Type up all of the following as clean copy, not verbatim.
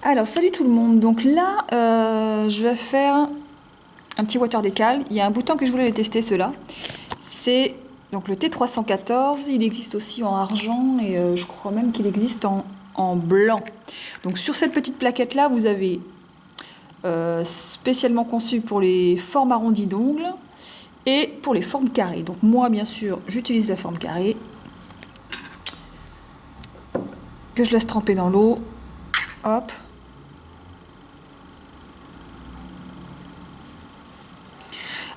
Alors salut tout le monde, donc là je vais faire un petit water décal. Il y a un bouton que je voulais tester, ceux-là. C'est donc le T314, il existe aussi en argent et je crois même qu'il existe en blanc. Donc sur cette petite plaquette là vous avez spécialement conçu pour les formes arrondies d'ongles et pour les formes carrées. Donc moi bien sûr j'utilise la forme carrée que je laisse tremper dans l'eau. Hop.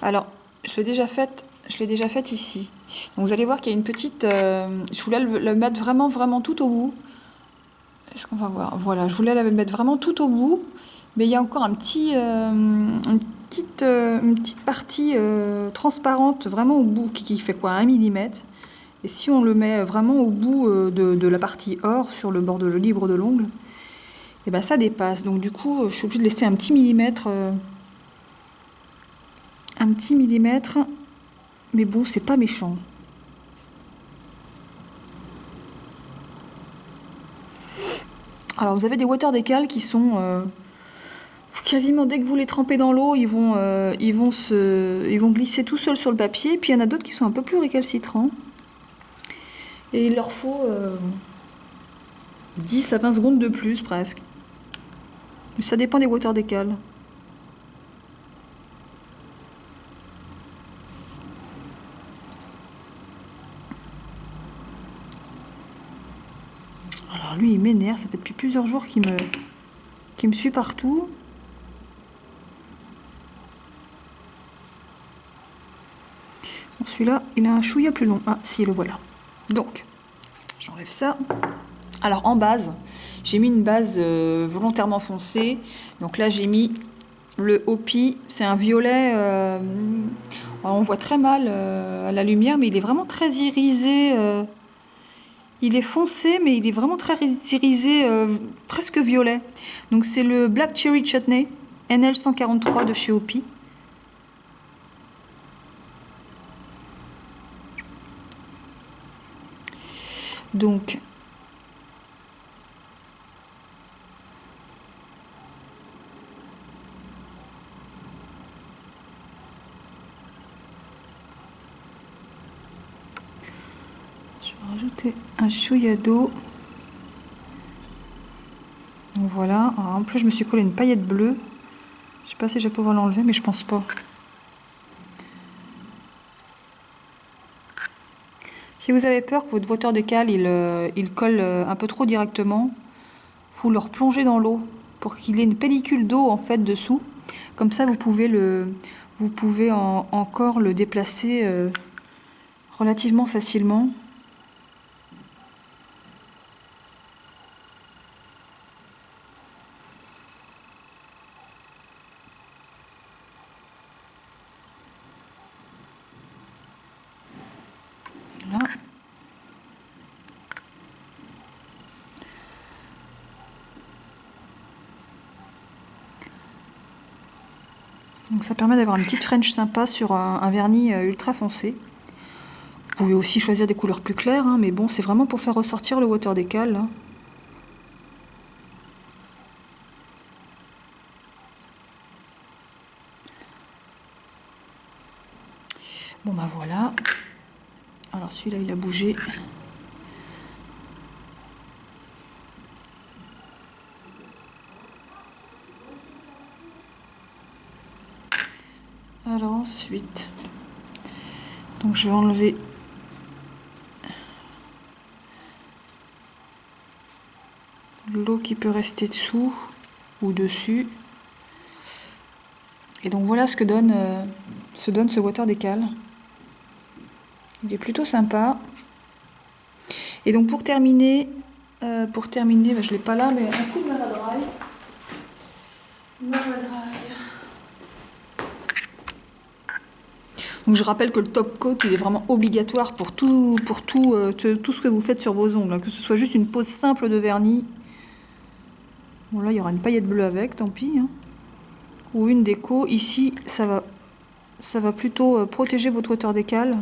Alors, je l'ai déjà faite ici. Donc vous allez voir qu'il y a une petite... je voulais le mettre vraiment tout au bout. Est-ce qu'on va voir? Voilà, je voulais la mettre vraiment tout au bout. Mais il y a encore une petite partie transparente vraiment au bout qui fait quoi, 1 mm. Et si on le met vraiment au bout de la partie or sur le bord libre de l'ongle, et ben ça dépasse. Donc du coup, je suis obligée de laisser un petit millimètre... mais bon, c'est pas méchant. Alors vous avez des water décal qui sont quasiment dès que vous les trempez dans l'eau, ils vont glisser tout seuls sur le papier. Puis il y en a d'autres qui sont un peu plus récalcitrants. Et il leur faut 10 à 20 secondes de plus presque. Ça dépend des water décal. Alors lui il m'énerve, ça fait depuis plusieurs jours qu'il me suit partout. Bon, celui-là il a un chouïa plus long. Ah si, le voilà. Donc j'enlève ça. Alors en base, j'ai mis une base volontairement foncée. Donc là j'ai mis le Hopi, c'est un violet, on voit très mal à la lumière, mais il est vraiment très irisé. Il est foncé, mais il est vraiment très irisé, presque violet. Donc c'est le Black Cherry Chutney, NL143 de chez Hopi. Donc je vais rajouter un chouïa d'eau. Donc voilà. Alors, en plus je me suis collé une paillette bleue. Je sais pas si je vais pouvoir l'enlever, mais je pense pas. Si vous avez peur que votre water décal il colle un peu trop directement, vous le replongez dans l'eau pour qu'il ait une pellicule d'eau en fait dessous. Comme ça vous pouvez encore le déplacer relativement facilement. Voilà. Donc ça permet d'avoir une petite French sympa sur un vernis ultra foncé. Vous pouvez aussi choisir des couleurs plus claires, hein, mais bon, c'est vraiment pour faire ressortir le water décal. Là. Bon bah voilà. Alors celui-là il a bougé. Alors ensuite, donc je vais enlever l'eau qui peut rester dessous ou dessus. Et donc voilà ce que donne ce water décal. Il est plutôt sympa. Et donc pour terminer, bah, je l'ai pas là, mais un coup de Maradry. Donc je rappelle que le top coat il est vraiment obligatoire pour tout ce que vous faites sur vos ongles, hein, que ce soit juste une pose simple de vernis. Bon là il y aura une paillette bleue avec, tant pis. Hein. Ou une déco. Ici ça va plutôt protéger votre water décal.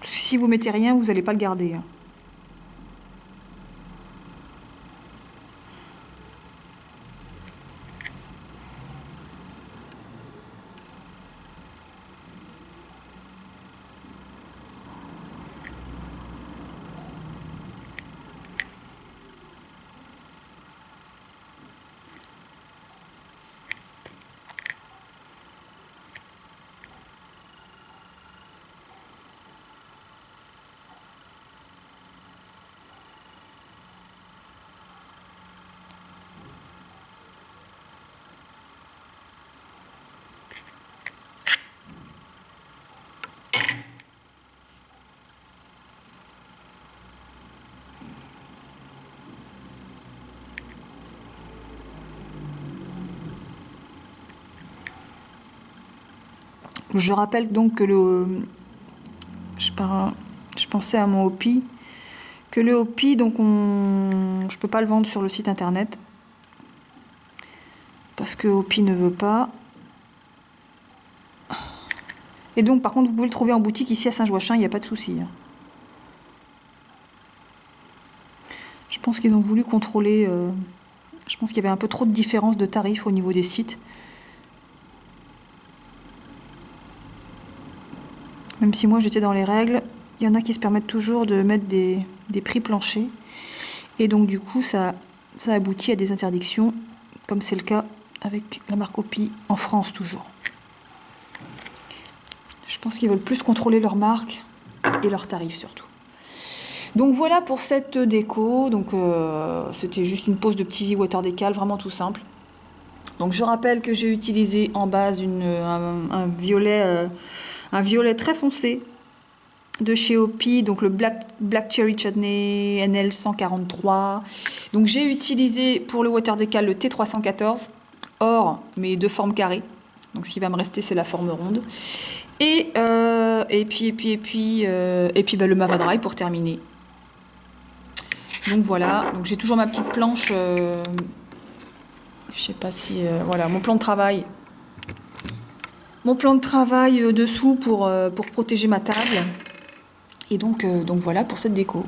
Si vous mettez rien, vous n'allez pas le garder. Hein. Je rappelle donc que je pensais à mon Hopi, que le Hopi, donc je peux pas le vendre sur le site internet parce que Hopi ne veut pas. Et donc par contre vous pouvez le trouver en boutique ici à Saint-Joachim, il n'y a pas de souci. Je pense qu'ils ont voulu contrôler. Je pense qu'il y avait un peu trop de différence de tarifs au niveau des sites. Même si moi j'étais dans les règles, il y en a qui se permettent toujours de mettre des prix planchers. Et donc du coup ça aboutit à des interdictions, comme c'est le cas avec la marque Hopi en France toujours. Je pense qu'ils veulent plus contrôler leur marque et leurs tarifs surtout. Donc voilà pour cette déco. Donc c'était juste une pose de petit water décal, vraiment tout simple. Donc je rappelle que j'ai utilisé en base un violet très foncé de chez Hopi, donc le Black Cherry Chutney NL 143. Donc j'ai utilisé pour le water décal le T314 or, mais de forme carrée. Donc ce qui va me rester c'est la forme ronde. Et puis le Mava Dry pour terminer. Donc voilà, donc j'ai toujours ma petite planche. Je sais pas si voilà mon plan de travail. Mon plan de travail dessous pour protéger ma table. Et donc voilà pour cette déco.